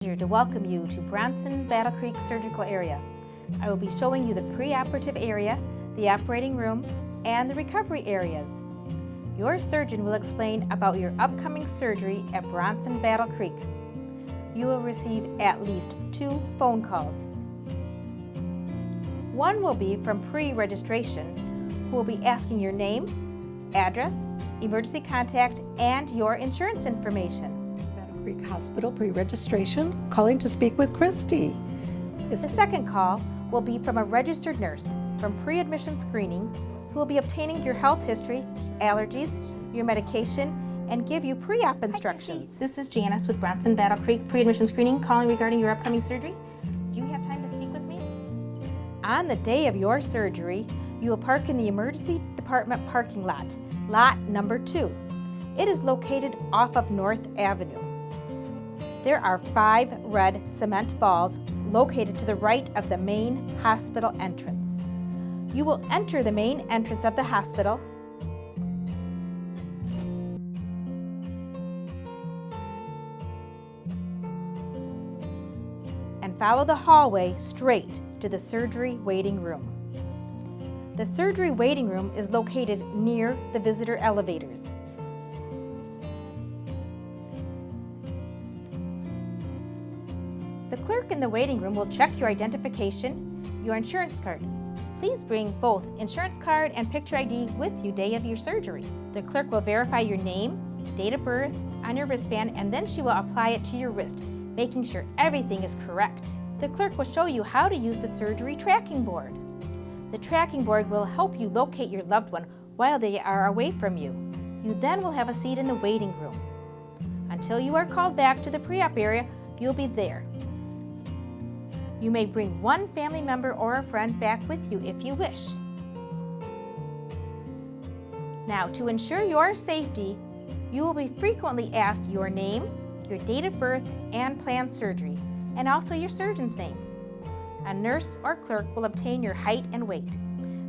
To welcome you to Bronson Battle Creek Surgical Area. I will be showing you the preoperative area, the operating room, and the recovery areas. Your surgeon will explain about your upcoming surgery at Bronson Battle Creek. You will receive at least 2 phone calls. One will be from pre-registration, who will be asking your name, address, emergency contact, and your insurance information. Creek Hospital pre-registration, calling to speak with Christy. The second call will be from a registered nurse from pre-admission screening who will be obtaining your health history, allergies, your medication, and give you pre-op instructions. This is Janice with Bronson Battle Creek pre-admission screening calling regarding your upcoming surgery. Do you have time to speak with me? On the day of your surgery, you will park in the emergency department parking lot, lot number 2. It is located off of North Avenue. There are 5 red cement balls located to the right of the main hospital entrance. You will enter the main entrance of the hospital and follow the hallway straight to the surgery waiting room. The surgery waiting room is located near the visitor elevators. The clerk in the waiting room will check your identification, your insurance card. Please bring both insurance card and picture ID with you day of your surgery. The clerk will verify your name, date of birth on your wristband, and then she will apply it to your wrist, making sure everything is correct. The clerk will show you how to use the surgery tracking board. The tracking board will help you locate your loved one while they are away from you. You then will have a seat in the waiting room. Until you are called back to the pre-op area, you'll be there. You may bring one family member or a friend back with you if you wish. Now, to ensure your safety, you will be frequently asked your name, your date of birth, and planned surgery, and also your surgeon's name. A nurse or clerk will obtain your height and weight.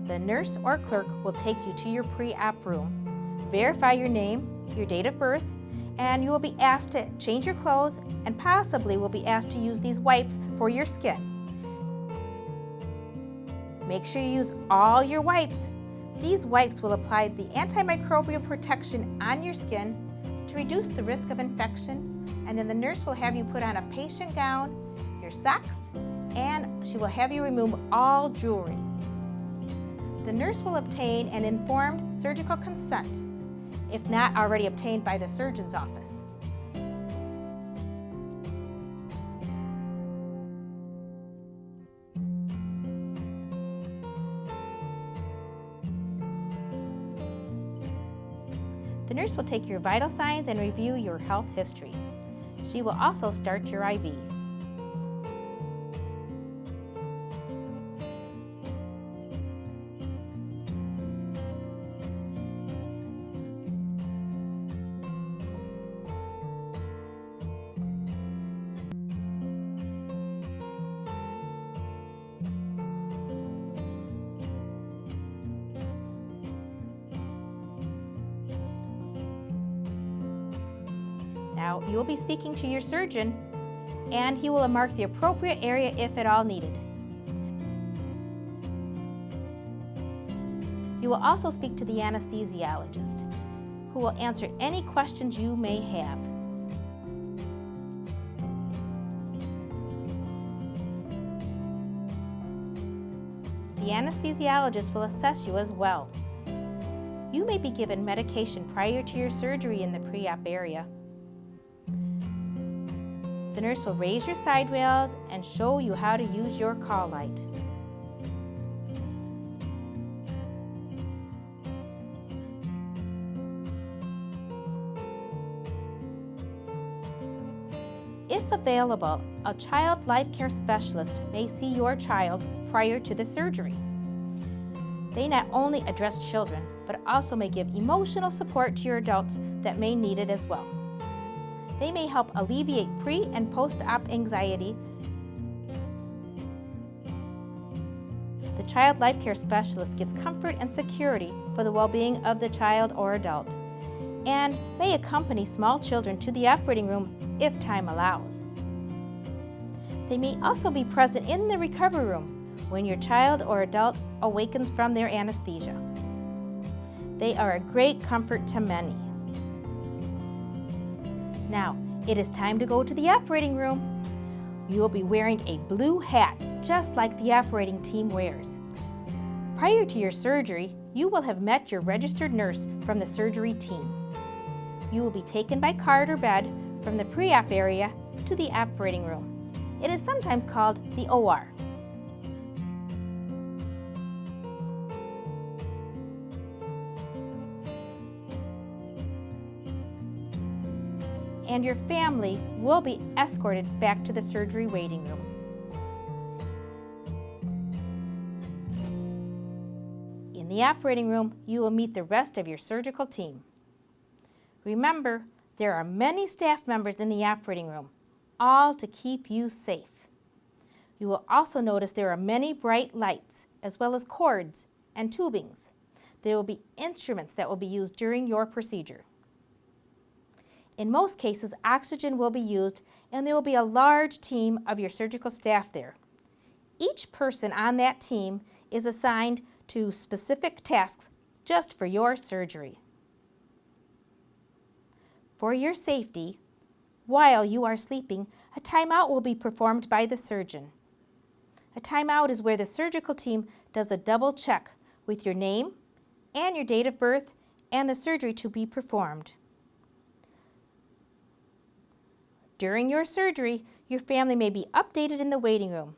The nurse or clerk will take you to your pre-op room, verify your name, your date of birth, and you will be asked to change your clothes and possibly will be asked to use these wipes for your skin. Make sure you use all your wipes. These wipes will apply the antimicrobial protection on your skin to reduce the risk of infection, and then the nurse will have you put on a patient gown, your socks, and she will have you remove all jewelry. The nurse will obtain an informed surgical consent, if not already obtained by the surgeon's office. The nurse will take your vital signs and review your health history. She will also start your IV. Now, you will be speaking to your surgeon, and he will mark the appropriate area if at all needed. You will also speak to the anesthesiologist, who will answer any questions you may have. The anesthesiologist will assess you as well. You may be given medication prior to your surgery in the pre-op area. The nurse will raise your side rails and show you how to use your call light. If available, a child life care specialist may see your child prior to the surgery. They not only address children, but also may give emotional support to your adults that may need it as well. They may help alleviate pre- and post-op anxiety. The child life care specialist gives comfort and security for the well-being of the child or adult, and may accompany small children to the operating room if time allows. They may also be present in the recovery room when your child or adult awakens from their anesthesia. They are a great comfort to many. Now, it is time to go to the operating room. You will be wearing a blue hat, just like the operating team wears. Prior to your surgery, you will have met your registered nurse from the surgery team. You will be taken by cart or bed from the pre-op area to the operating room. It is sometimes called the OR. And your family will be escorted back to the surgery waiting room. In the operating room, you will meet the rest of your surgical team. Remember, there are many staff members in the operating room, all to keep you safe. You will also notice there are many bright lights, as well as cords and tubings. There will be instruments that will be used during your procedure. In most cases, oxygen will be used, and there will be a large team of your surgical staff there. Each person on that team is assigned to specific tasks just for your surgery. For your safety, while you are sleeping, a timeout will be performed by the surgeon. A timeout is where the surgical team does a double check with your name and your date of birth and the surgery to be performed. During your surgery, your family may be updated in the waiting room.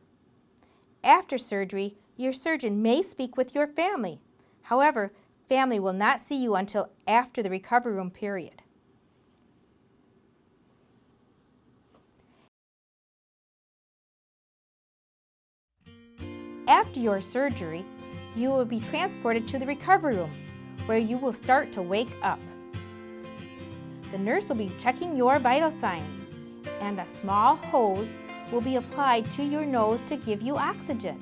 After surgery, your surgeon may speak with your family. However, family will not see you until after the recovery room period. After your surgery, you will be transported to the recovery room, where you will start to wake up. The nurse will be checking your vital signs, and a small hose will be applied to your nose to give you oxygen.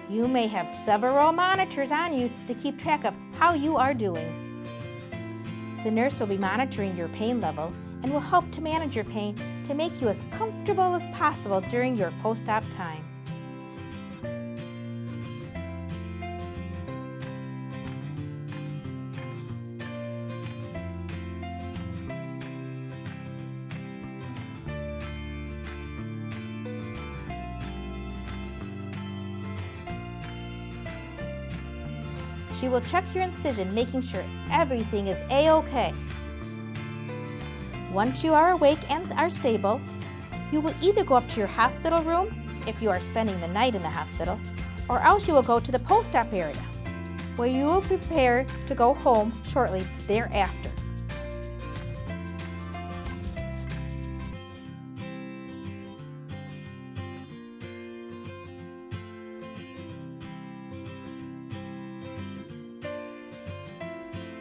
You may have several monitors on you to keep track of how you are doing. The nurse will be monitoring your pain level and will help to manage your pain to make you as comfortable as possible during your post-op time. She will check your incision, making sure everything is A-OK. Once you are awake and are stable, you will either go up to your hospital room, if you are spending the night in the hospital, or else you will go to the post-op area, where you will prepare to go home shortly thereafter.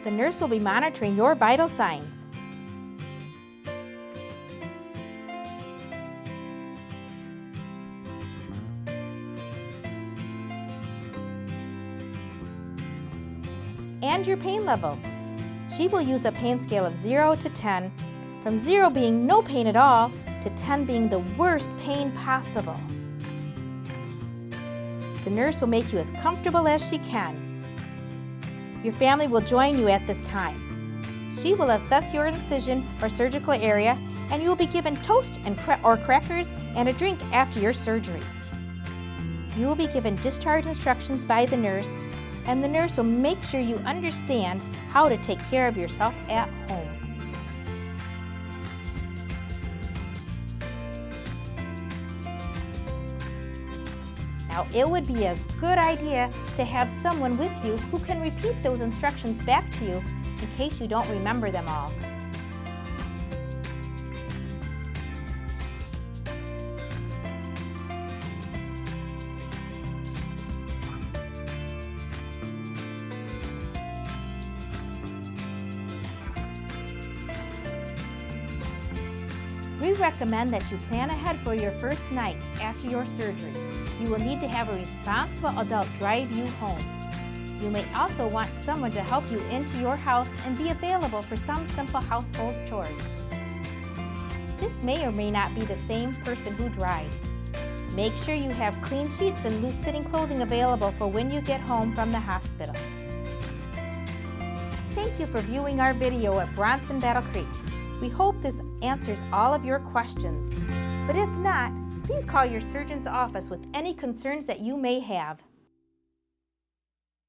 The nurse will be monitoring your vital signs. And your pain level. She will use a pain scale of 0 to 10, from 0 being no pain at all to 10 being the worst pain possible. The nurse will make you as comfortable as she can. Your family will join you at this time. She will assess your incision or surgical area, and you will be given toast or crackers and a drink after your surgery. You will be given discharge instructions by the nurse, and the nurse will make sure you understand how to take care of yourself at home. Now, it would be a good idea to have someone with you who can repeat those instructions back to you in case you don't remember them all. We recommend that you plan ahead for your first night after your surgery. You will need to have a responsible adult drive you home. You may also want someone to help you into your house and be available for some simple household chores. This may or may not be the same person who drives. Make sure you have clean sheets and loose-fitting clothing available for when you get home from the hospital. Thank you for viewing our video at Bronson Battle Creek. We hope this answers all of your questions. But if not, please call your surgeon's office with any concerns that you may have.